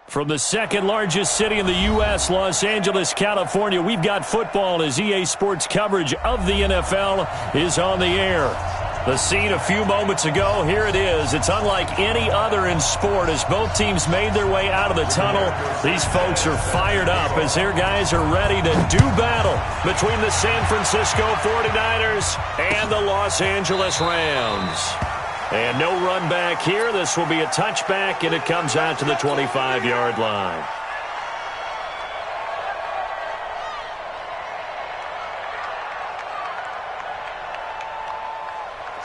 From the second largest city in the U.S., Los Angeles, California, we've got football as EA Sports coverage of the NFL is on the air. The scene a few moments ago, here it is. It's unlike any other in sport as both teams made their way out of the tunnel. These folks are fired up as their guys are ready to do battle between the San Francisco 49ers and the Los Angeles Rams. And no run back here. This will be a touchback, and it comes out to the 25-yard line.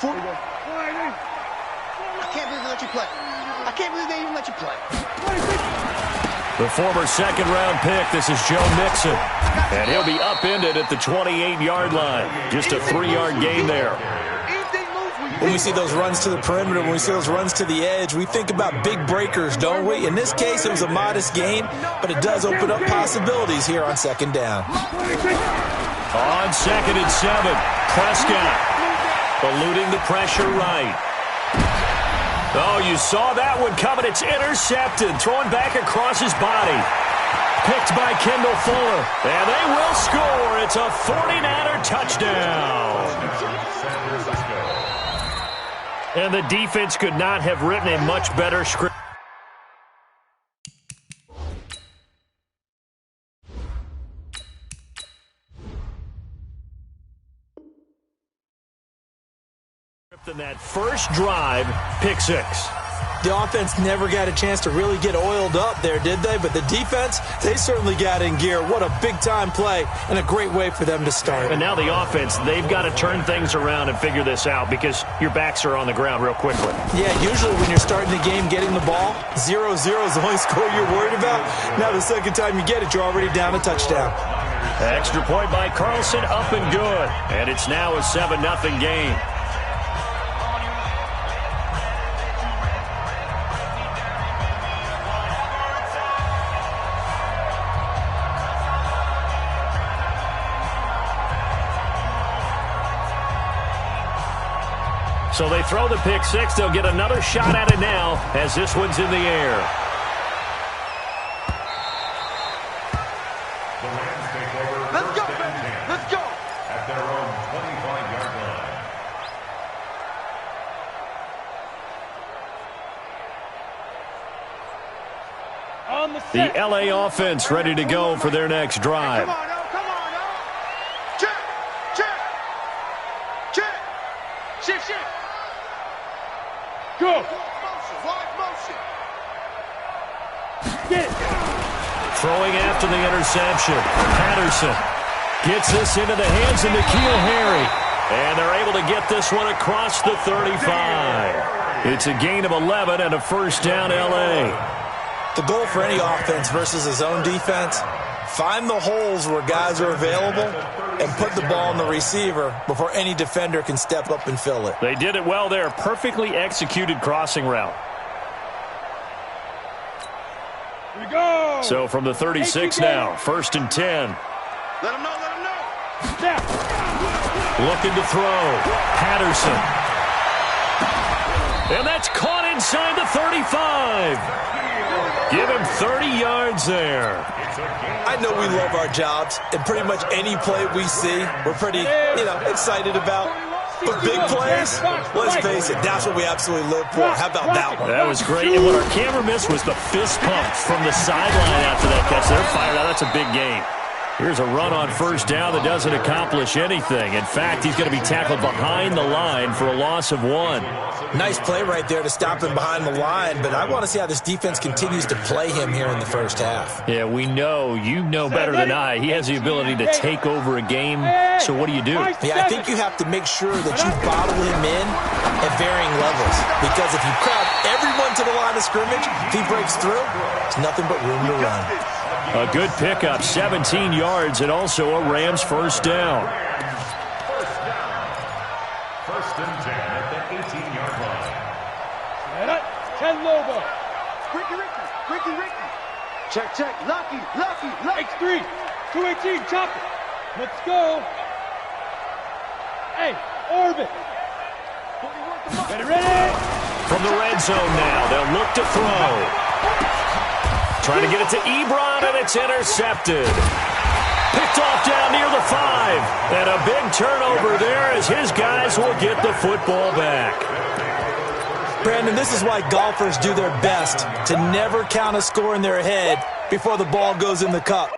I can't believe they let you play. I can't believe they even let you play. The former second-round pick, this is Joe Mixon. And he'll be upended at the 28-yard line. Just a 3-yard gain there. When we see those runs to the perimeter, when we see those runs to the edge, we think about big breakers, don't we? In this case, it was a modest gain, but it does open up possibilities here on second down. On 2nd and 7, Prescott eluding the pressure right. Oh, you saw that one coming. It's intercepted, thrown back across his body. Picked by Kendall Fuller, and they will score. It's a 49er touchdown. And the defense could not have written a much better script. Than that first drive, pick 6. The offense never got a chance to really get oiled up there, did they? But the defense, they certainly got in gear. What a big-time play and a great way for them to start. And now the offense, they've got to turn things around and figure this out because your backs are on the ground real quickly. Yeah, usually when you're starting the game getting the ball, 0-0 is the only score you're worried about. Now the second time you get it, you're already down a touchdown. Extra point by Carlson, up and good. And it's now a 7-0 game. So they throw the pick 6. They'll get another shot at it now as this one's in the air. The Rams take over. Let's go, baby. Let's go. At their own 25-yard line. The LA offense ready to go for their next drive. Come on, check, check, check, shift. Go. Wide motion. Get it. Throwing after the interception. Patterson gets this into the hands of N'Keal Harry. And they're able to get this one across the 35. It's a gain of 11 and a first down LA. The goal for any offense versus his own defense, find the holes where guys are available and put the ball in the receiver before any defender can step up and fill it. They did it well there. Perfectly executed crossing route. Here we go. So from the 36 now, 1st and 10. Let him know. Snap. Looking to throw. Patterson. And that's caught inside the 35. Give him 30 yards there. I know we love our jobs, and pretty much any play we see, we're pretty, excited about. But big plays, let's face it, that's what we absolutely live for. How about that one? That was great. And what our camera missed was the fist pump from the sideline after that catch. They're fired out. That's a big game. Here's a run on first down that doesn't accomplish anything. In fact, he's going to be tackled behind the line for a loss of 1. Nice play right there to stop him behind the line, but I want to see how this defense continues to play him here in the first half. Yeah, we know. You know better than I. He has the ability to take over a game. So what do you do? Yeah, I think you have to make sure that you bottle him in at varying levels. Because if you crowd everyone to the line of scrimmage, if he breaks through, there's nothing but room to run. A good pickup, 17 yards, and also a Rams first down. First and 10 at the 18-yard line. Ten Lobo. Ricky. Check. Lucky. X3. 218, chop it. Let's go. Hey, orbit. Ready. From the red zone now, they'll look to throw. Trying to get it to Ebron, and it's intercepted. Picked off down near the 5. And a big turnover there as his guys will get the football back. Brandon, this is why golfers do their best to never count a score in their head before the ball goes in the cup.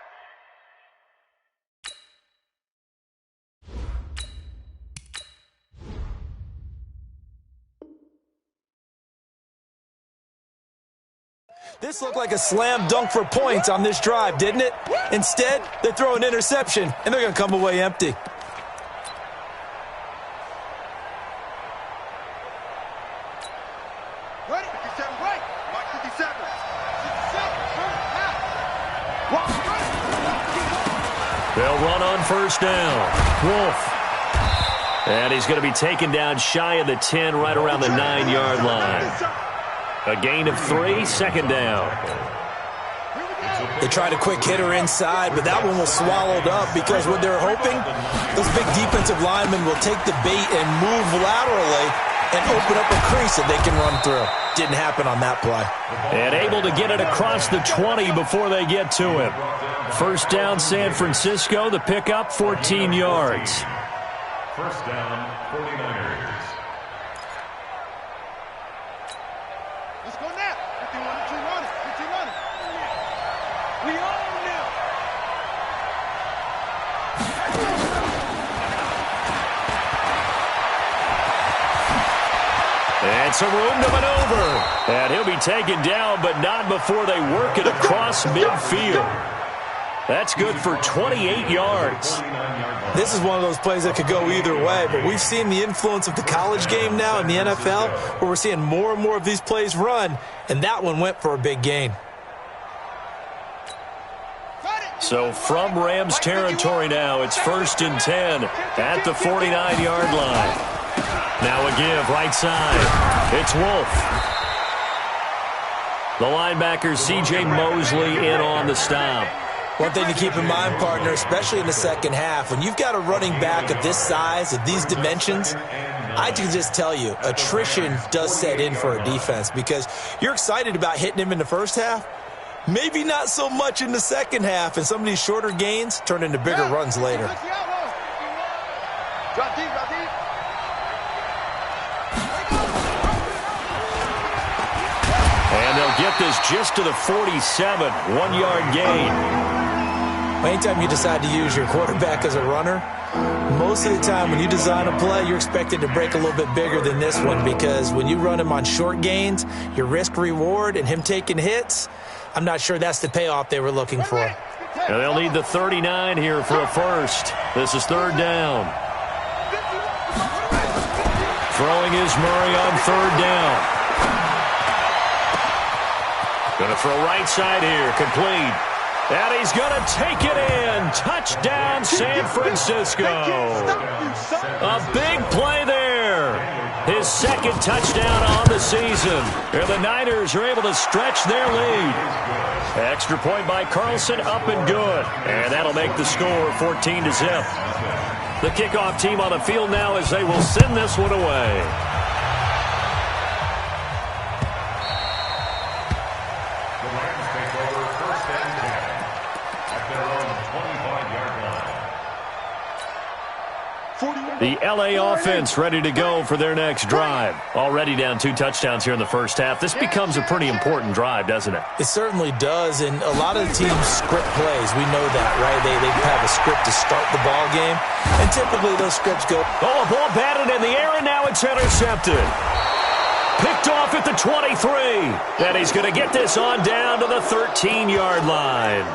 This looked like a slam dunk for points on this drive, didn't it? Instead, they throw an interception, and they're going to come away empty. Ready? 57 right. Mike 57. 67. They'll run on first down. Wolf. And he's going to be taken down shy of the 10, right around the 9-yard line. A gain of 3, second down. They tried a quick hitter inside, but that one was swallowed up because what they're hoping, those big defensive linemen will take the bait and move laterally and open up a crease that they can run through. Didn't happen on that play. And able to get it across the 20 before they get to him. First down, San Francisco. The pickup, 14 yards. First down, 49ers. Let's go now. 51 to 2 running. 15 running. We own now. And some room to maneuver. And he'll be taken down, but not before they work it across midfield. That's good for 28 yards. This is one of those plays that could go either way, but we've seen the influence of the college game now in the NFL, where we're seeing more and more of these plays run, and that one went for a big gain. So from Rams territory now, it's 1st and 10 at the 49-yard line. Now a give right side. It's Wolf. The linebacker C.J. Mosley in on the stop. One thing to keep in mind, partner, especially in the second half, when you've got a running back of this size, of these dimensions, I can just tell you, attrition does set in for a defense because you're excited about hitting him in the first half, maybe not so much in the second half, and some of these shorter gains turn into bigger runs later. Drop deep, drop deep. And they'll get this just to the 47, 1-yard gain. Anytime you decide to use your quarterback as a runner, most of the time when you design a play, you're expected to break a little bit bigger than this one because when you run him on short gains, your risk-reward and him taking hits, I'm not sure that's the payoff they were looking for. And they'll need the 39 here for a first. This is 3rd down. Throwing is Murray on 3rd down. Going to throw right side here, complete. And he's going to take it in. Touchdown, San Francisco. A big play there. His 2nd touchdown on the season. And the Niners are able to stretch their lead. Extra point by Carlson, up and good. And that'll make the score 14-0. The kickoff team on the field now as they will send this one away. The L.A. offense ready to go for their next drive. Already down 2 touchdowns here in the first half. This becomes a pretty important drive, doesn't it? It certainly does, and a lot of the teams script plays. We know that, right? They have a script to start the ball game, and typically those scripts go. Oh, a ball batted in the air, and now it's intercepted. Picked off at the 23. And he's going to get this on down to the 13-yard line.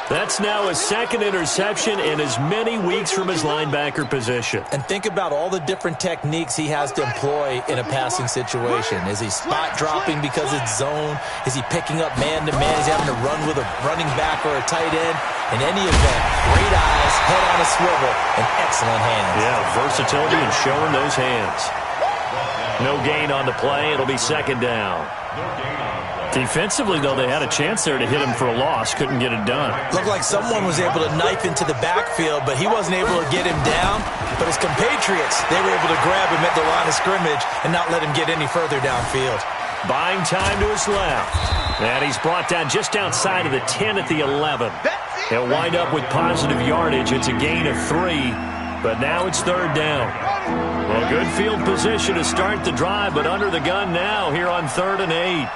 That's now his 2nd interception in as many weeks from his linebacker position. And think about all the different techniques he has to employ in a passing situation. Is he spot dropping because it's zone? Is he picking up man-to-man? Is he having to run with a running back or a tight end? In any event, great eyes, head on a swivel, and excellent hands. Yeah, versatility and showing those hands. No gain on the play. It'll be 2nd down. Defensively, though, they had a chance there to hit him for a loss. Couldn't get it done. Looked like someone was able to knife into the backfield, but he wasn't able to get him down. But his compatriots, they were able to grab him at the line of scrimmage and not let him get any further downfield. Buying time to his left. And he's brought down just outside of the 10 at the 11. He'll wind up with positive yardage. It's a gain of 3, but now it's third down. Well, good field position to start the drive, but under the gun now here on 3rd and 8.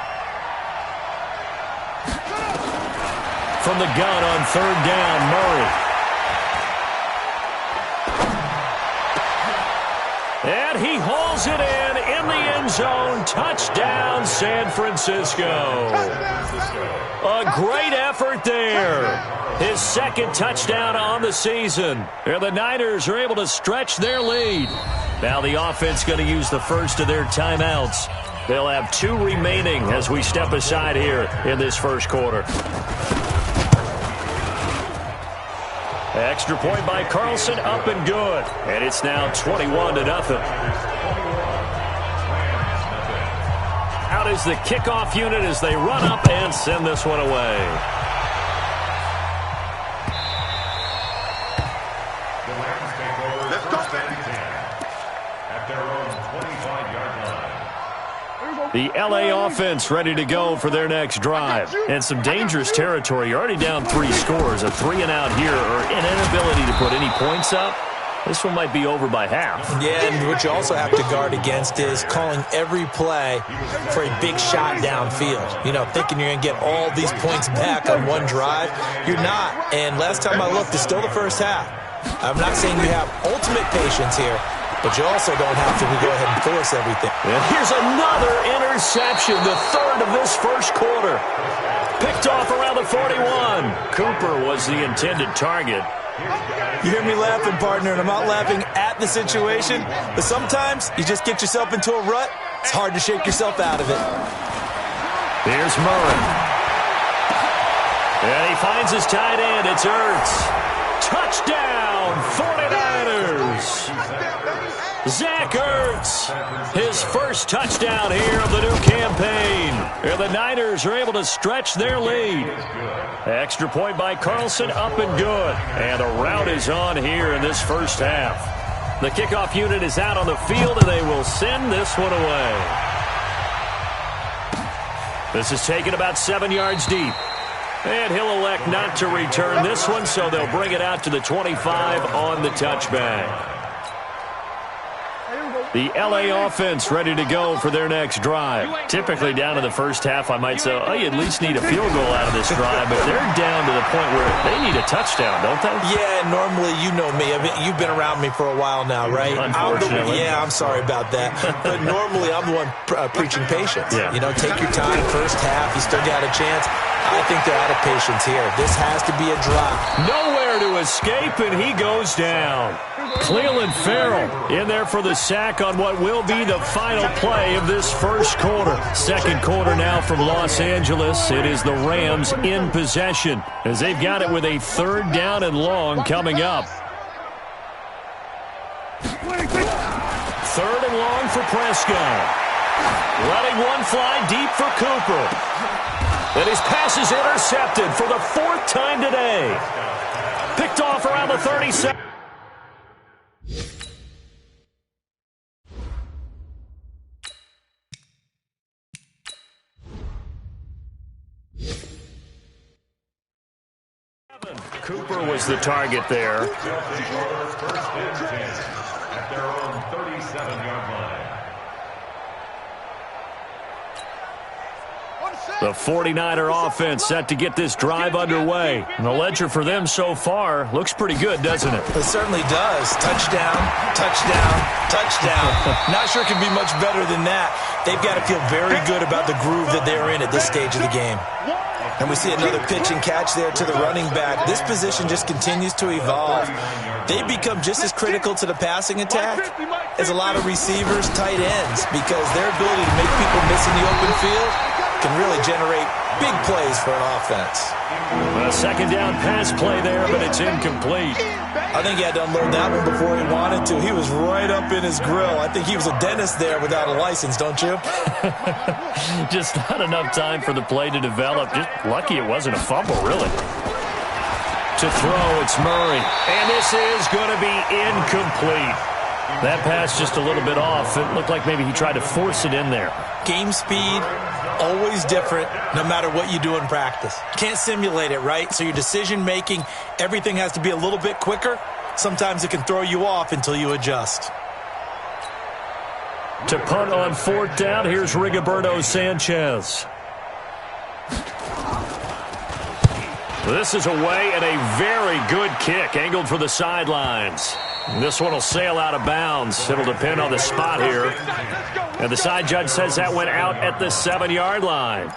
From the gun on 3rd down, Murray. And he hauls it in the end zone. Touchdown, San Francisco. A great effort there. His second touchdown on the season. And the Niners are able to stretch their lead. Now the offense going to use the first of their timeouts. They'll have 2 remaining as we step aside here in this first quarter. Extra point by Carlson, up and good. And it's now 21-0. Out is the kickoff unit as they run up and send this one away. The Rams take over first and 10 at their own 25-yard line. The LA offense ready to go for their next drive. And some dangerous territory. You're already down 3 scores. A 3-and-out here or an inability to put any points up. This one might be over by half. Yeah, and what you also have to guard against is calling every play for a big shot downfield. You know, thinking you're going to get all these points back on one drive. You're not. And last time I looked, it's still the first half. I'm not saying you have ultimate patience here, but you also don't have to go ahead and force everything. And here's another interception, the 3rd of this first quarter. Picked off around the 41. Cooper was the intended target. You hear me laughing, partner, and I'm not laughing at the situation, but sometimes you just get yourself into a rut. It's hard to shake yourself out of it. Here's Murray. And he finds his tight end. It's Ertz. Touchdown, 49ers. Zach Ertz, his first touchdown here of the new campaign. And the Niners are able to stretch their lead. Extra point by Carlson, up and good. And the route is on here in this first half. The kickoff unit is out on the field, and they will send this one away. This is taken about 7 yards deep. And he'll elect not to return this one, so they'll bring it out to the 25 on the touchback. The LA offense ready to go for their next drive. Typically down in the first half, I might say, oh, you at least need a field goal out of this drive, but they're down to the point where they need a touchdown, don't they? Yeah, normally, you know me. I mean, you've been around me for a while now, right? Unfortunately. I'm sorry about that. But normally, I'm the one preaching patience. Yeah. You know, take your time, first half, you still got a chance. I think they're out of patience here. This has to be a drop. Nowhere to escape, and he goes down. Cleveland Farrell in there for the sack on what will be the final play of this first quarter. Second quarter now from Los Angeles. It is the Rams in possession as they've got it with a 3rd down and long coming up. 3rd and long for Prescott. Letting one fly deep for Cooper. And his pass is intercepted for the 4th time today. Picked off around the 37. Cooper was the target there. First and 10 at their own 37-yard line. The 49er offense set to get this drive underway. And the ledger for them so far looks pretty good, doesn't it? It certainly does. Touchdown, touchdown, touchdown. Not sure it can be much better than that. They've got to feel very good about the groove that they're in at this stage of the game. And we see another pitch and catch there to the running back. This position just continues to evolve. They become just as critical to the passing attack as a lot of receivers, tight ends, because their ability to make people miss in the open field can really generate big plays for an offense. A 2nd down pass play there, but it's incomplete. I think he had to unload that one before he wanted to. He was right up in his grill. I think he was a dentist there without a license, don't you? Just not enough time for the play to develop. Just lucky it wasn't a fumble, really. To throw, it's Murray. And this is going to be incomplete. That pass just a little bit off. It looked like maybe he tried to force it in there. Game speed, always different, no matter what you do in practice. Can't simulate it, right? So your decision-making, everything has to be a little bit quicker. Sometimes it can throw you off until you adjust. To punt on 4th down, here's Rigoberto Sanchez. This is away and a very good kick, angled for the sidelines. This one will sail out of bounds. It'll depend on the spot here. And the side judge says that went out at the 7-yard line.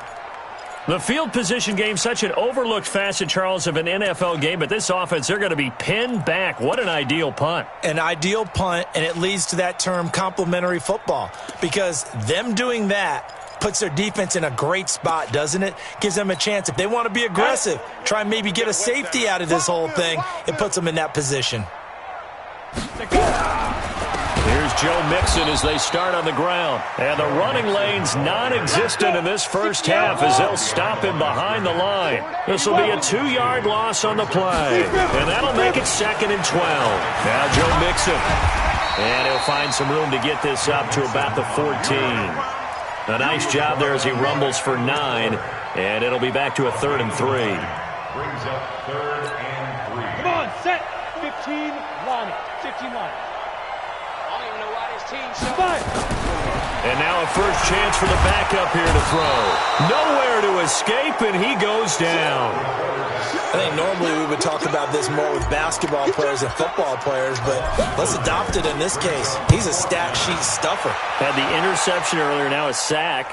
The field position game, such an overlooked facet, Charles, of an NFL game, but this offense, they're going to be pinned back. What an ideal punt. An ideal punt, and it leads to that term complementary football, because them doing that puts their defense in a great spot, doesn't it? Gives them a chance. If they want to be aggressive, try and maybe get a safety out of this whole thing, it puts them in that position. Here's Joe Mixon as they start on the ground. And the running lane's non-existent in this first half as they'll stop him behind the line. This will be a 2-yard loss on the play. And that'll make it 2nd and 12. Now Joe Mixon. And he'll find some room to get this up to about the 14. A nice job there as he rumbles for 9. And it'll be back to a 3rd and 3. Brings up 3rd and 3. Come on, set. 15, line it. 15 line. I don't even know why this team's so... And now a first chance for the backup here to throw. Nowhere to escape, and he goes down. I think normally we would talk about this more with basketball players and football players, but let's adopt it in this case. He's a stat sheet stuffer. Had the interception earlier, now a sack.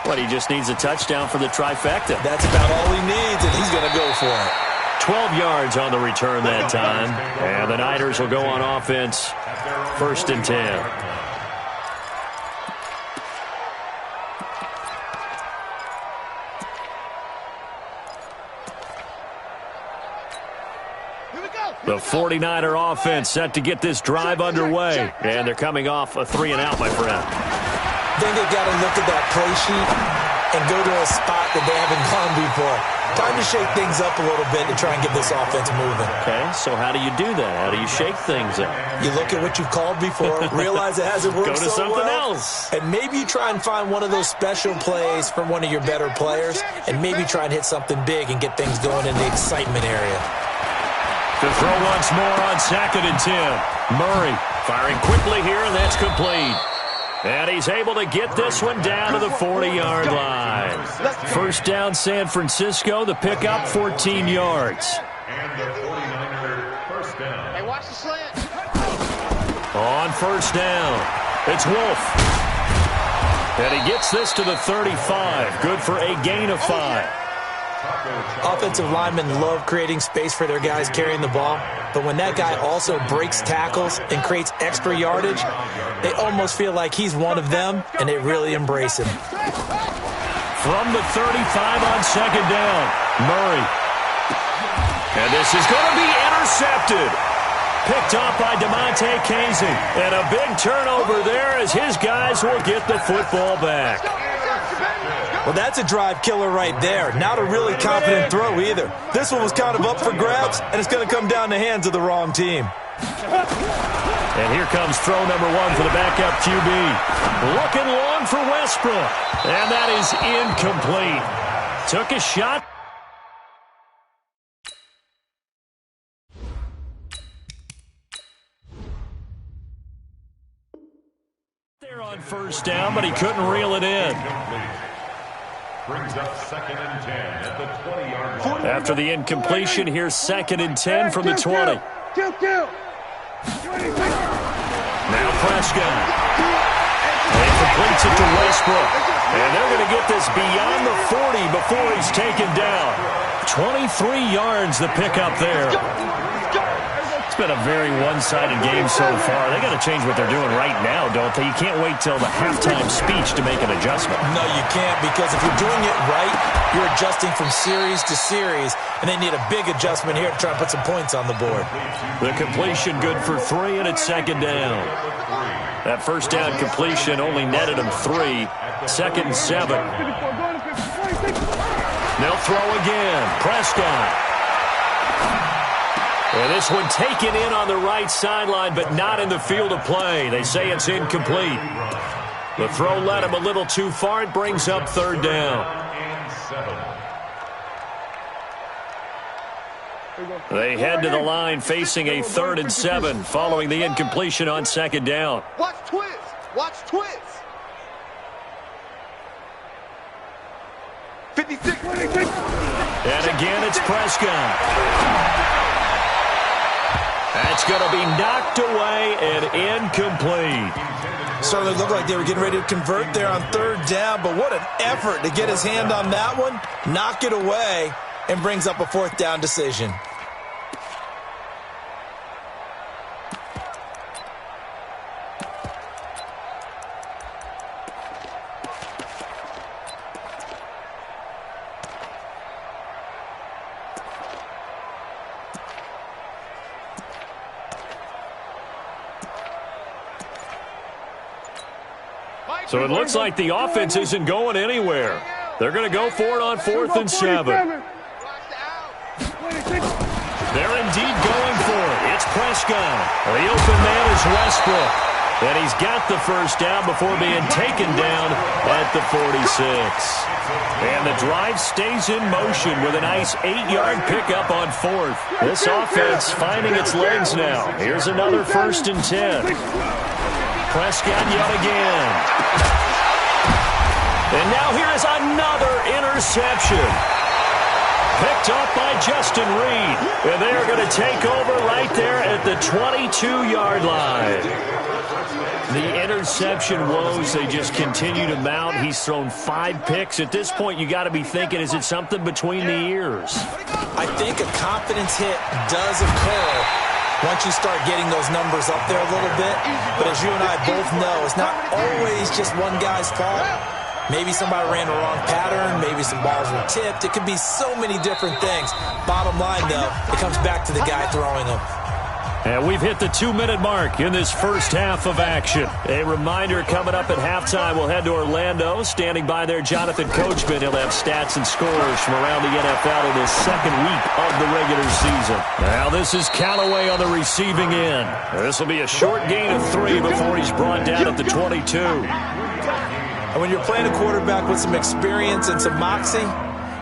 But he just needs a touchdown for the trifecta. That's about all he needs, and he's going to go for it. 12 yards on the return that time. And the Niners will go on offense. 1st and 10. The 49er offense set to get this drive underway. And they're coming off a 3-and-out, my friend. I think they've got to look at that play sheet and go to a spot that they haven't gone before. Time to shake things up a little bit to try and get this offense moving. Okay, so how do you do that? How do you shake things up? You look at what you've called before, realize it hasn't worked Go to so something well, else. and maybe you try and find one of those special plays from one of your better players, and maybe try and hit something big and get things going in the excitement area. To throw once more on 2nd and 10. Murray firing quickly here, and that's complete. And he's able to get this one down to the 40-yard line. 1st down, San Francisco. The pickup, 14 yards. And the 49er 1st down. Hey, watch the slant. On 1st down, it's Wolf. And he gets this to the 35. Good for a gain of 5. Offensive linemen love creating space for their guys carrying the ball, but when that guy also breaks tackles and creates extra yardage, they almost feel like he's one of them, and they really embrace him. From the 35 on 2nd down, Murray. And this is going to be intercepted. Picked off by DeMonte Casey. And a big turnover there as his guys will get the football back. Well, that's a drive killer right there. Not a really confident throw either. This one was kind of up for grabs, and it's going to come down the hands of the wrong team. And here comes throw number 1 for the backup QB. Looking long for Westbrook. And that is incomplete. Took a shot. There on 1st down, but he couldn't reel it in. Brings up 2nd and 10 at the 20-yard line. After the incompletion, here's 2nd and 10 from the 20. Now Prescott. And completes it to Westbrook. And they're going to get this beyond the 40 before he's taken down. 23 yards the pickup there. It's been a very one-sided game so far. They got to change what they're doing right now, don't they? You can't wait till the halftime speech to make an adjustment. No, you can't, because if you're doing it right, you're adjusting from series to series, and they need a big adjustment here to try and put some points on the board. The completion good for 3, and it's 2nd down. That 1st down completion only netted him 3. 2nd and 7. They'll throw again. Prescott. And this one taken in on the right sideline, but not in the field of play. They say it's incomplete. The throw led him a little too far. It brings up third down. They head to the line facing a 3rd and 7 following the incompletion on second down. Watch twist. Watch twist. 56. And again, it's Prescott. That's going to be knocked away and incomplete. Certainly looked like they were getting ready to convert there on third down, but what an effort to get his hand on that one, knock it away, and brings up a 4th down decision. So it looks like the offense isn't going anywhere. They're going to go for it on 4th and 7. They're indeed going for it. It's Prescott. The open man is Westbrook. And he's got the first down before being taken down at the 46. And the drive stays in motion with a nice 8-yard pickup on 4th. This offense finding its legs now. Here's another 1st and 10. Prescott yet again. And now here is another interception. Picked up by Justin Reed. And they are going to take over right there at the 22-yard line. The interception woes, they just continue to mount. He's thrown 5 picks. At this point, you got to be thinking, is it something between the ears? I think a confidence hit does occur once you start getting those numbers up there a little bit. But as you and I both know, it's not always just one guy's fault. Maybe somebody ran the wrong pattern. Maybe some balls were tipped. It could be so many different things. Bottom line, though, it comes back to the guy throwing them. And we've hit the 2-minute mark in this first half of action. A reminder, coming up at halftime, we'll head to Orlando. Standing by there, Jonathan Coachman. He'll have stats and scores from around the NFL in this second week of the regular season. Now this is Callaway on the receiving end. This will be a short gain of 3 before he's brought down at the 22. And when you're playing a quarterback with some experience and some moxie,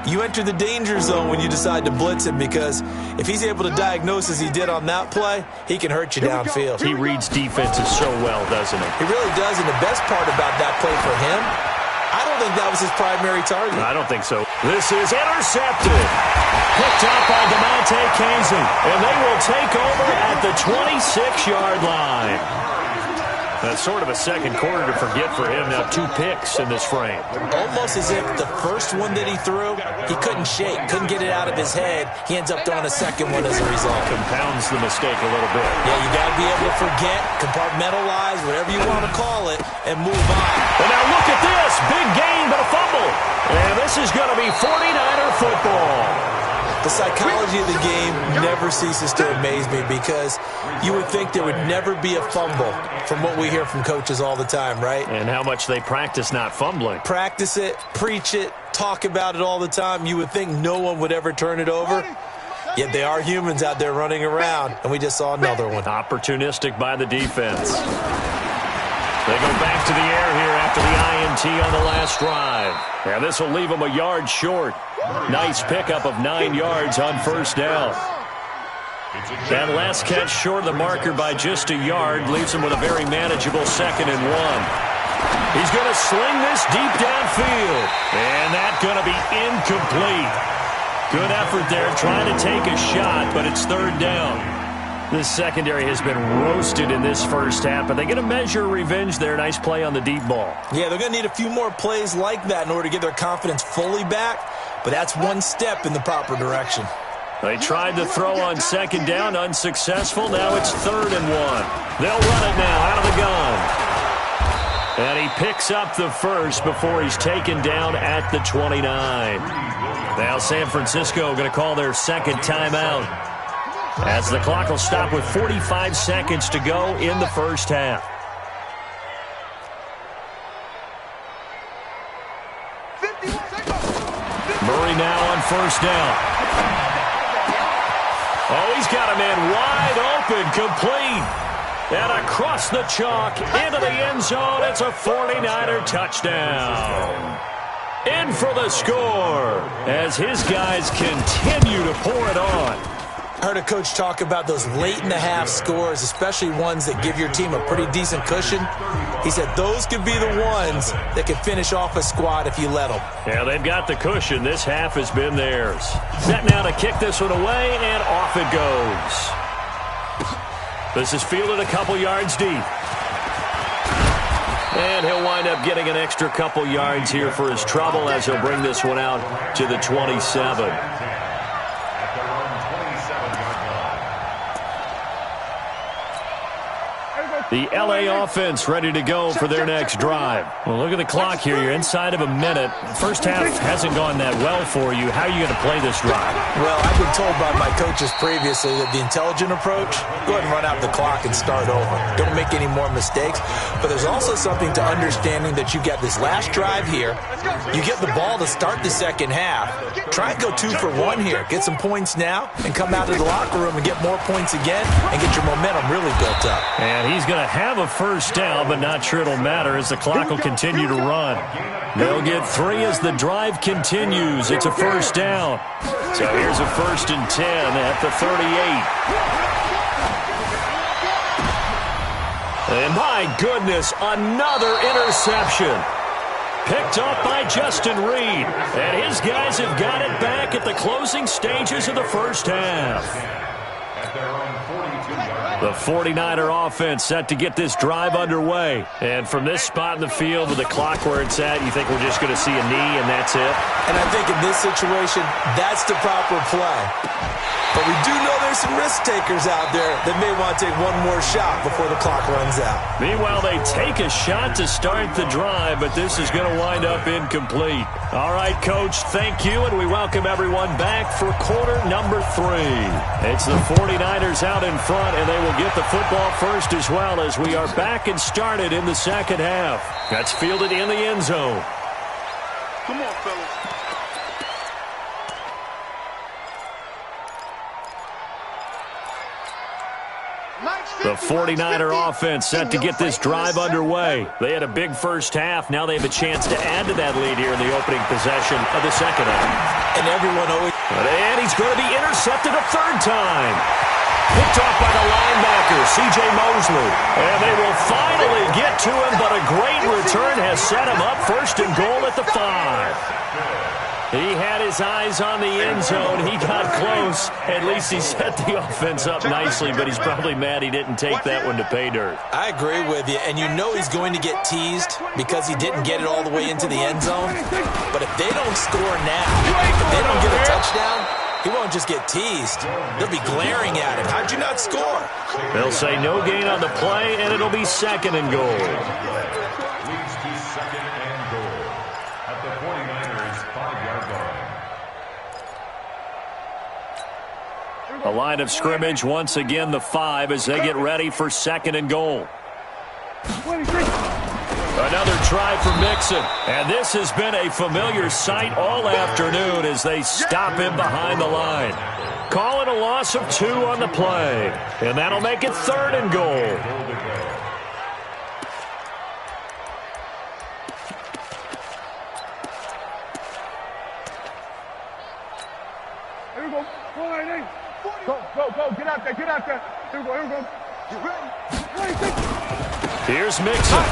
you enter the danger zone when you decide to blitz him, because if he's able to diagnose as he did on that play, he can hurt you downfield. He reads defenses so well, doesn't he? He really does, and the best part about that play for him, I don't think that was his primary target. I don't think so. This is intercepted. Picked up by DeMonte Casey, and they will take over at the 26-yard line. That's sort of a second quarter to forget for him. Now 2 picks in this frame. Almost as if the first one that he threw, he couldn't shake, couldn't get it out of his head. He ends up throwing a second one as a result. Compounds the mistake a little bit. Yeah, you got to be able to forget, compartmentalize, whatever you want to call it, and move on. And now look at this. Big gain, but a fumble. And this is going to be 49er football. The psychology of the game never ceases to amaze me, because you would think there would never be a fumble from what we hear from coaches all the time, right? And how much they practice not fumbling. Practice it, preach it, talk about it all the time. You would think no one would ever turn it over. Yet they are humans out there running around, and we just saw another one. Opportunistic by the defense. They go back to the air here after the INT on the last drive. Now this will leave them a yard short. Nice pickup of 9 yards on first down. That last catch short of the marker by just a yard leaves him with a very manageable 2nd and 1. He's going to sling this deep downfield. And that's going to be incomplete. Good effort there trying to take a shot, but it's 3rd down. This secondary has been roasted in this first half, but they're going to measure revenge there. Nice play on the deep ball. Yeah, they're going to need a few more plays like that in order to get their confidence fully back, but that's one step in the proper direction. They tried to throw on 2nd down, unsuccessful. Now it's 3rd and 1. They'll run it now out of the gun. And he picks up the first before he's taken down at the 29. Now San Francisco going to call their 2nd timeout, as the clock will stop with 45 seconds to go in the first half. Murray now on first down. Oh, he's got a man wide open, complete. And across the chalk, into the end zone. It's a 49er touchdown. In for the score as his guys continue to pour it on. I heard a coach talk about those late-in-the-half scores, especially ones that give your team a pretty decent cushion. He said those could be the ones that can finish off a squad if you let them. Yeah, they've got the cushion. This half has been theirs. Set now to kick this one away, and off it goes. This is fielded a couple yards deep. And he'll wind up getting an extra couple yards here for his trouble as he'll bring this one out to the 27. The L.A. offense ready to go for their next drive. Well, look at the clock here. You're inside of a minute. First half hasn't gone that well for you. How are you going to play this drive? Well, I've been told by my coaches previously that the intelligent approach, go ahead and run out the clock and start over. Don't make any more mistakes. But there's also something to understanding that you got this last drive here. You get the ball to start the second half. Try and go 2 for 1 here. Get some points now and come out of the locker room and get more points again and get your momentum really built up. And he's going to have a first down, but not sure it'll matter as the clock will continue to run. They'll get 3 as the drive continues. It's a first down. So here's a 1st and 10 at the 38. And my goodness, another interception. Picked up by Justin Reed. And his guys have got it back at the closing stages of the first half. The 49er offense set to get this drive underway. And from this spot in the field with the clock where it's at, you think we're just going to see a knee and that's it? And I think in this situation, that's the proper play. But we do know there's some risk takers out there that may want to take one more shot before the clock runs out. Meanwhile, they take a shot to start the drive, but this is going to wind up incomplete. All right, Coach, thank you, and we welcome everyone back for quarter number 3. It's the 49ers out in front, and they will get the football first as well as we are back and started in the second half. That's fielded in the end zone. Come on, fellas. The 49er offense set to get this drive underway. They had a big first half. Now they have a chance to add to that lead here in the opening possession of the second half. And everyone always... And he's going to be intercepted a 3rd time. Picked off by the linebacker, C.J. Mosley. And they will finally get to him, but a great return has set him up 1st and goal at the 5. He had his eyes on the end zone. He got close. At least he set the offense up nicely, but he's probably mad he didn't take that one to pay dirt. I agree with you, and you know he's going to get teased because he didn't get it all the way into the end zone. But if they don't score now, if they don't get a touchdown, he won't just get teased. They'll be glaring at him. How'd you not score? They'll say no gain on the play, and it'll be 2nd and goal. Leads to 2nd and goal at the 49ers 5-yard line. A line of scrimmage, once again the 5 as they get ready for 2nd and goal. Another try for Mixon. And this has been a familiar sight all afternoon as they stop him behind the line. Calling a loss of 2 on the play. And that'll make it 3rd and goal. Here we go. Go. Get out there. Here we go. You ready? Here's Mixon.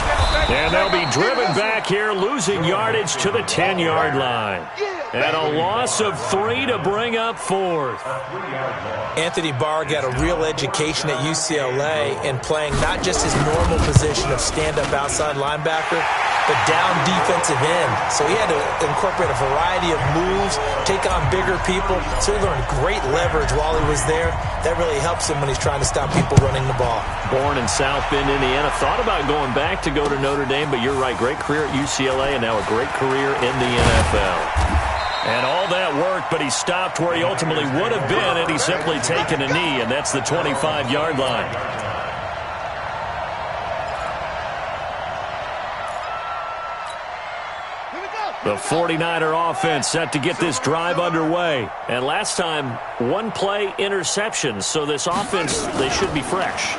And they'll be driven back here, losing yardage to the 10-yard line. And a loss of 3 to bring up 4th. Anthony Barr got a real education at UCLA in playing not just his normal position of stand-up outside linebacker, but down defensive end. So he had to incorporate a variety of moves, take on bigger people. So he learned great leverage while he was there. That really helps him when he's trying to stop people running the ball. Born in South Bend, Indiana. Thought about going back to go to Notre Dame, but you're right. Great career at UCLA and now a great career in the NFL. And all that worked, but he stopped where he ultimately would have been had he simply taken a knee, and that's the 25-yard line. Here we go. The 49er offense set to get this drive underway. And last time, one-play interception. So this offense, they should be fresh.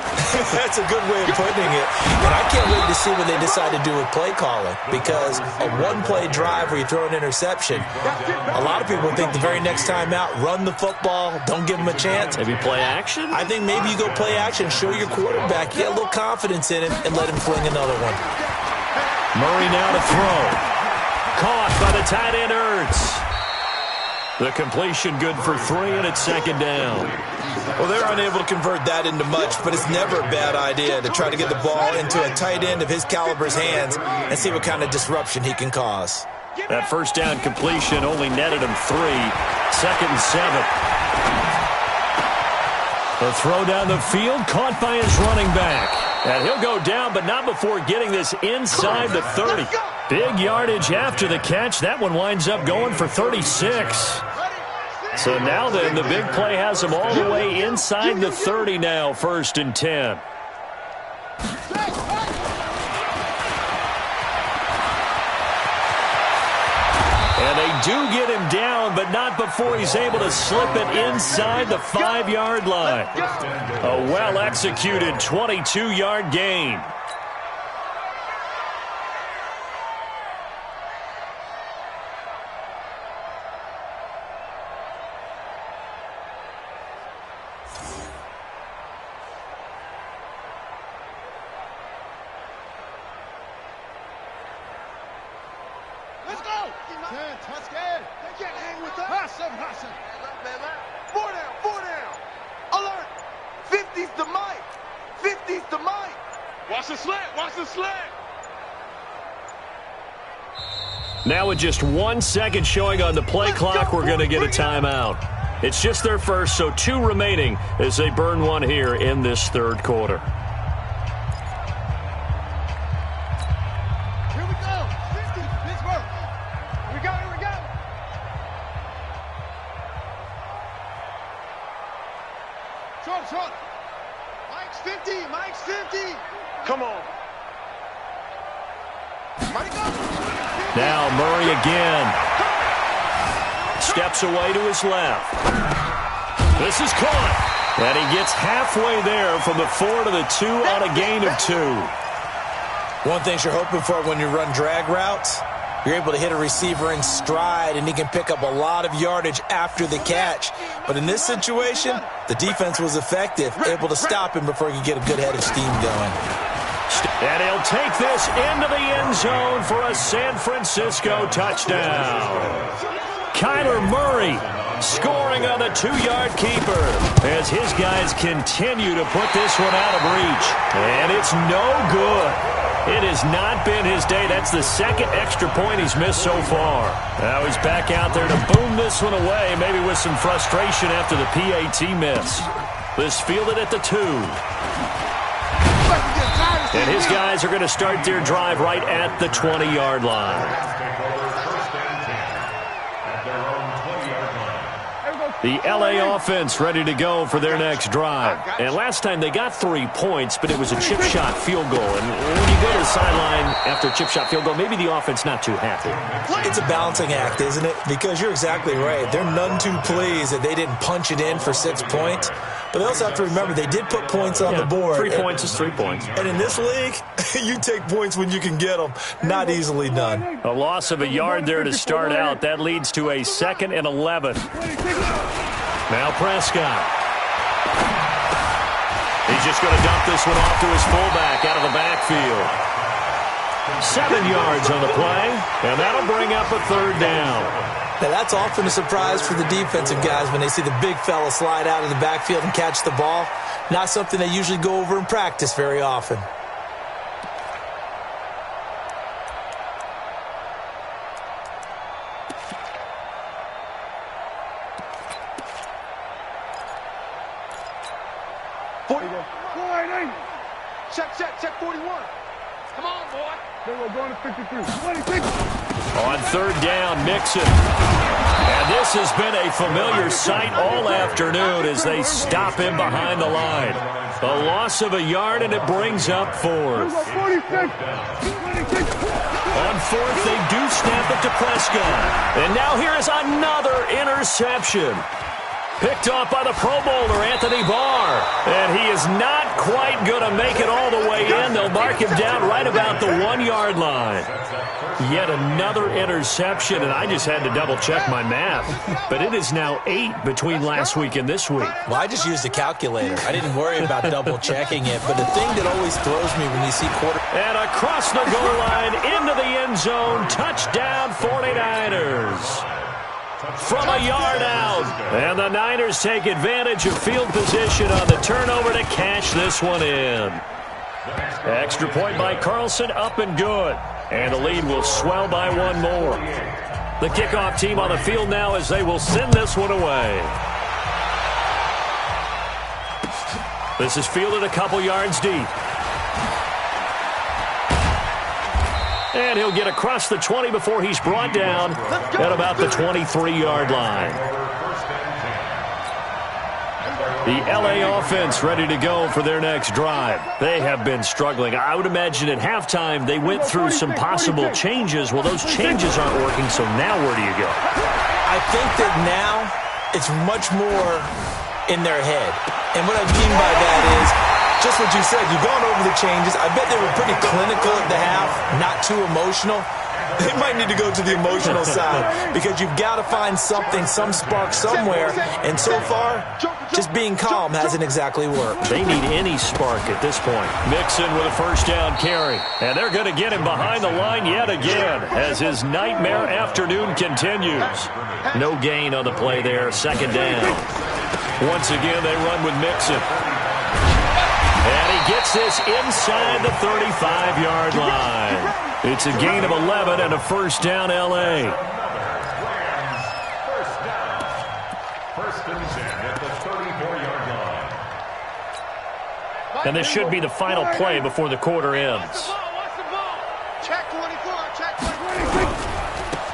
That's a good way of putting it. And I can't wait to see what they decide to do with play calling. Because a one-play drive where you throw an interception, a lot of people think the very next time out, run the football, don't give them a chance. Maybe play action? I think maybe you go play action, show your quarterback, get a little confidence in him, and let him fling another one. Murray now to throw. Caught by the tight end, Ertz. The completion good for 3, and it's second down. Well, they're unable to convert that into much, but it's never a bad idea to try to get the ball into a tight end of his caliber's hands and see what kind of disruption he can cause. That first down completion only netted him 3. Second and 7. The throw down the field, caught by his running back. And he'll go down, but not before getting this inside the 30. Big yardage after the catch. That one winds up going for 36. So now then, the big play has him all the way inside the 30 now, 1st and 10. And they do get him down, but not before he's able to slip it inside the 5-yard line. A well-executed 22-yard gain. Now with just 1 second showing on the play clock, we're going to get a timeout. It's just their first, so 2 remaining as they burn one here in this 3rd quarter. Here we go. 50, Pittsburgh. Here we go, here we go. Short. Mike's 50, Mike's 50. Come on. Mike, go. Now Murray again. Steps away to his left. This is caught. And he gets halfway there from the 4 to the 2 on a gain of 2. One thing you're hoping for when you run drag routes, you're able to hit a receiver in stride, and he can pick up a lot of yardage after the catch. But in this situation, the defense was effective, able to stop him before he could get a good head of steam going. And he'll take this into the end zone for a San Francisco touchdown. Kyler Murray scoring on the 2-yard keeper as his guys continue to put this one out of reach. And it's no good. It has not been his day. That's the 2nd extra point he's missed so far. Now he's back out there to boom this one away, maybe with some frustration after the PAT miss. This fielded at the 2. And his guys are going to start their drive right at the 20-yard line. The L.A. offense ready to go for their next drive. And last time they got 3 points, but it was a chip shot field goal. And when you go to the sideline after a chip shot field goal, maybe the offense not too happy. It's a balancing act, isn't it? Because you're exactly right. They're none too pleased that they didn't punch it in for 6 points. But they also have to remember they did put points on the board. 3 points is 3 points. And in this league, you take points when you can get them. Not easily done. A loss of a yard there to start out. That leads to a 2nd and 11. Now Prescott. He's just going to dump this one off to his fullback out of the backfield. 7 yards on the play, and that'll bring up a 3rd down. Now, that's often a surprise for the defensive guys when they see the big fella slide out of the backfield and catch the ball. Not something they usually go over in practice very often. Check 41. Come on, boy. Then we're going to 53. On 3rd down, Mixon. And this has been a familiar sight all afternoon as they stop him behind the line. A loss of a yard, and it brings up fourth. 46. 26. On fourth, they do snap it to Prescott. And now here is another interception. Picked off by the Pro Bowler, Anthony Barr. And he is not quite going to make it all the way in. They'll mark him down right about the 1-yard line. Yet another interception, and I just had to double-check my math. But it is now 8 between last week and this week. Well, I just used a calculator. I didn't worry about double-checking it. But the thing that always throws me when you see And across the goal line, into the end zone, touchdown 49ers. From a yard out. And the Niners take advantage of field position on the turnover to cash this one in. Extra point by Carlson, up and good. And the lead will swell by one more. The kickoff team on the field now as they will send this one away. This is fielded a couple yards deep. And he'll get across the 20 before he's brought down at about the 23-yard line. The L.A. offense ready to go for their next drive. They have been struggling. I would imagine at halftime they went through some possible changes. Well, those changes aren't working, so now where do you go? I think that now it's much more in their head. And what I mean by that is just what you said. You've gone over the changes. I bet they were pretty clinical at the half, not too emotional. They might need to go to the emotional side because you've got to find something, some spark somewhere. And so far, just being calm hasn't exactly worked. They need any spark at this point. Mixon with a first down carry. And they're going to get him behind the line yet again as his nightmare afternoon continues. No gain on the play there. Second down. Once again, they run with Mixon. And he gets this inside the 35-yard line. It's a gain of 11 and a first down, L.A. First and 10 at the 34-yard line. And this should be the final play before the quarter ends. Check 24, check 24.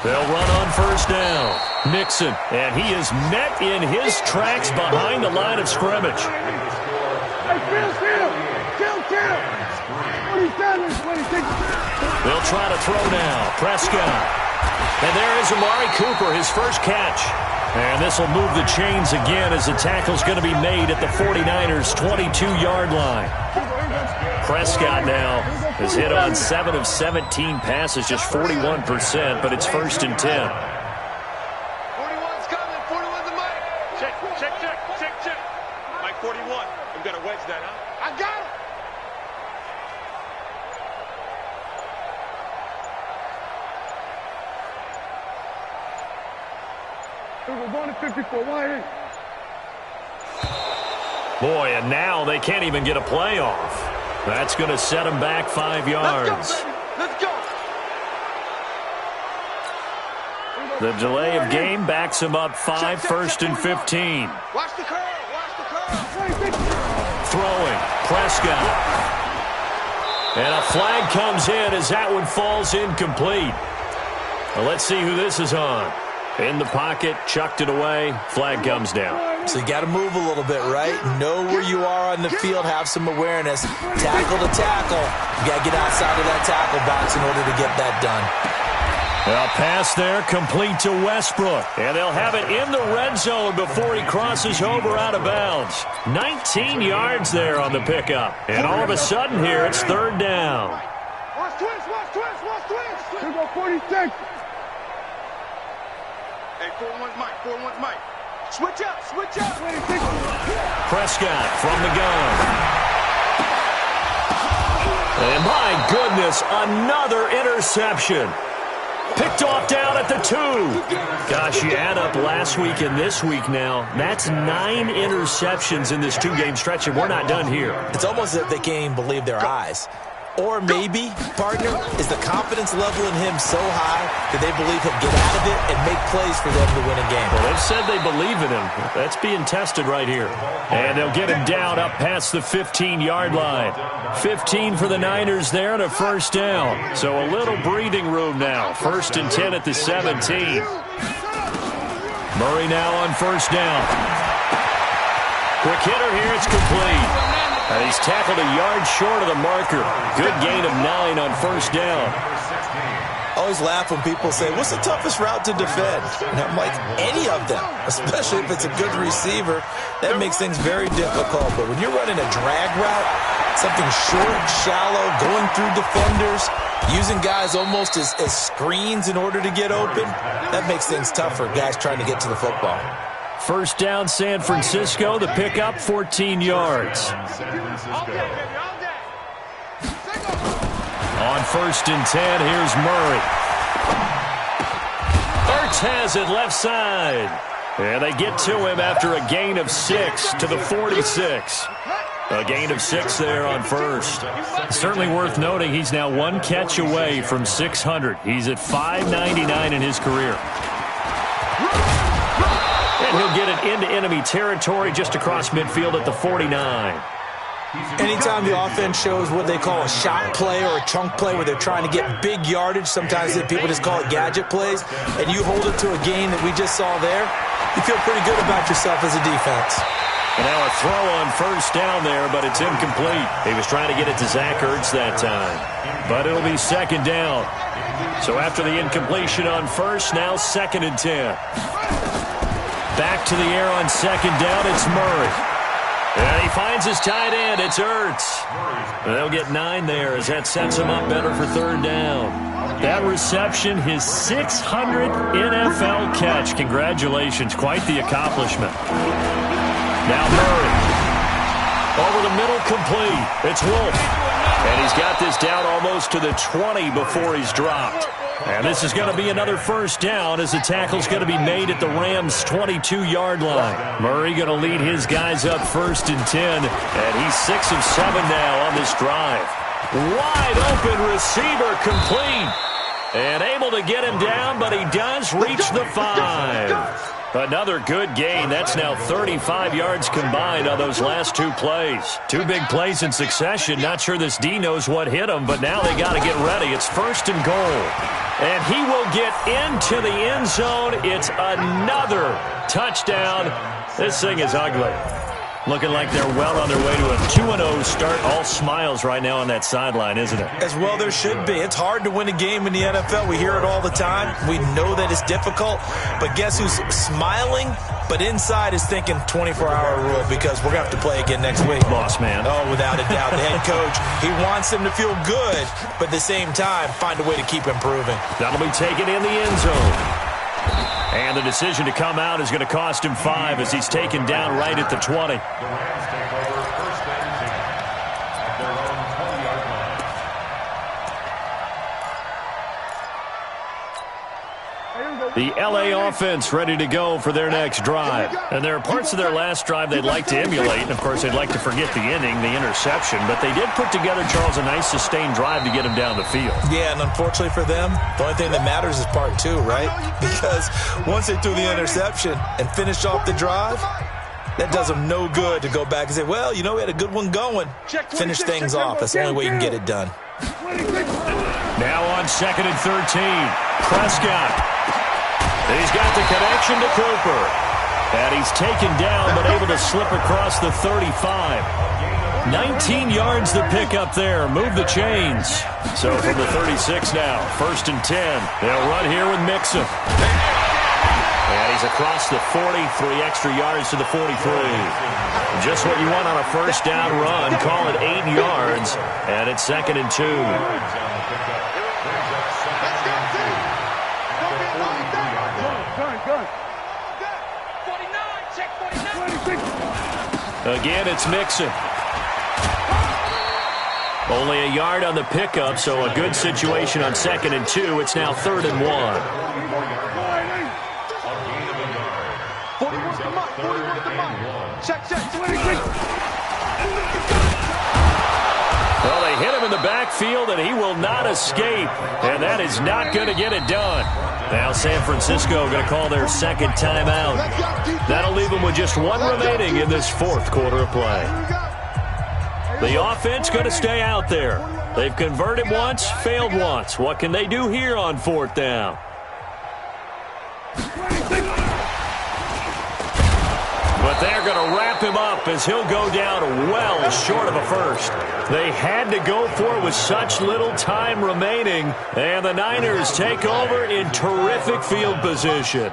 They'll run on first down. Mixon, and he is met in his tracks behind the line of scrimmage. They'll try to throw now. Prescott. And there is Amari Cooper, his first catch. And this will move the chains again as the tackle's going to be made at the 49ers' 22-yard line. Prescott now has hit on 7 of 17 passes, just 41%, but it's first and 10. 41's coming, 41's the mic. Check. Mike 41. We've got to wedge that, huh? I got it. We're going to 54. Why? Boy, and now they can't even get a play off. That's going to set them back 5 yards. Let's go. The delay of game backs them up 5, first and 15. Watch the curve. Throwing, Prescott. And a flag comes in as that one falls incomplete. Well, let's see who this is on. In the pocket, chucked it away, flag comes down. So you got to move a little bit, right? Know where you are on the field, have some awareness. Tackle to tackle. You got to get outside of that tackle box in order to get that done. A pass there, complete to Westbrook. And they'll have it in the red zone before he crosses over out of bounds. 19 yards there on the pickup. And all of a sudden here, it's third down. Watch twist. Here go 46. Hey, 41's Mike. Switch up. Prescott from the gun. And my goodness, another interception. Picked off down at the 2. Gosh, you add up last week and this week now. That's 9 interceptions in this 2-game stretch, and we're not done here. It's almost as if they can't even believe their eyes. Or maybe, partner, is the confidence level in him so high that they believe he'll get out of it and make plays for them to win a game. Well, they've said they believe in him. That's being tested right here. And they'll get him down up past the 15-yard line. 15 for the Niners there and a first down. So a little breathing room now. First and 10 at the 17. Murray now on first down. Quick hitter here, it's complete. And he's tackled a yard short of the marker. Good gain of 9 on first down. I always laugh when people say, what's the toughest route to defend? And I'm like, any of them, especially if it's a good receiver. That makes things very difficult. But when you're running a drag route, something short, shallow, going through defenders, using guys almost as screens in order to get open, that makes things tough for guys trying to get to the football. First down, San Francisco. The pickup, 14 yards. On first and 10, here's Murray. Ertz has it left side. And they get to him after a gain of 6 to the 46. A gain of 6 there on first. Certainly worth noting he's now 1 catch away from 600. He's at 599 in his career. And he'll get it into enemy territory just across midfield at the 49. Anytime the offense shows what they call a shot play or a chunk play where they're trying to get big yardage, sometimes people just call it gadget plays, and you hold it to a gain that we just saw there, you feel pretty good about yourself as a defense. And now a throw on first down there, but it's incomplete. He was trying to get it to Zach Ertz that time. But it'll be second down. So after the incompletion on first, now second and 10. Back to the air on second down, it's Murray. And he finds his tight end, it's Ertz. They'll get 9 there as that sets him up better for third down. That reception, his 600th NFL catch. Congratulations, quite the accomplishment. Now Murray. Over the middle, complete. It's Wolf. And he's got this down almost to the 20 before he's dropped. And this is going to be another first down as the tackle's going to be made at the Rams' 22-yard line. Murray going to lead his guys up first and 10, and he's 6 of 7 now on this drive. Wide open receiver, complete. And able to get him down, but he does reach the 5. Another good gain. That's now 35 yards combined on those last 2 plays. 2 big plays in succession. Not sure this D knows what hit him, but now they got to get ready. It's first and goal. And he will get into the end zone. It's another touchdown. This thing is ugly. Looking like they're well on their way to a 2-0 start. All smiles right now on that sideline, isn't it? As well there should be. It's hard to win a game in the NFL. We hear it all the time. We know that it's difficult. But guess who's smiling? But inside is thinking 24-hour rule because we're going to have to play again next week. Boss man. Oh, without a doubt. The head coach, he wants them to feel good, but at the same time, find a way to keep improving. That'll be taken in the end zone. And the decision to come out is going to cost him 5 as he's taken down right at the 20. The LA offense ready to go for their next drive. And there are parts of their last drive they'd like to emulate. And, of course, they'd like to forget the inning, the interception. But they did put together, Charles, a nice sustained drive to get him down the field. Yeah, and unfortunately for them, the only thing that matters is part 2, right? Because once they threw the interception and finished off the drive, that does them no good to go back and say, well, you know, we had a good one going. Finish things off. That's the only way you can get it done. Now on second and 13, Prescott. He's got the connection to Cooper. And he's taken down but able to slip across the 35. 19 yards the pick up there. Move the chains. So from the 36 now, first and 10. They'll run here with Mixon. And he's across the 40, 3 extra yards to the 43. Just what you want on a first down run. Call it 8 yards. And it's second and 2. Again, it's Mixon. Only a yard on the pickup, so a good situation on second and 2. It's now third and 1. Well, they hit him in the backfield, and he will not escape. And that is not going to get it done. Now San Francisco going to call their second timeout. That'll leave them with just 1 remaining in this 4th quarter of play. The offense going to stay out there. They've converted once, failed once. What can they do here on 4th down? But they're going to wrap him up as he'll go down well short of a first. They had to go for it with such little time remaining, and the Niners take over in terrific field position.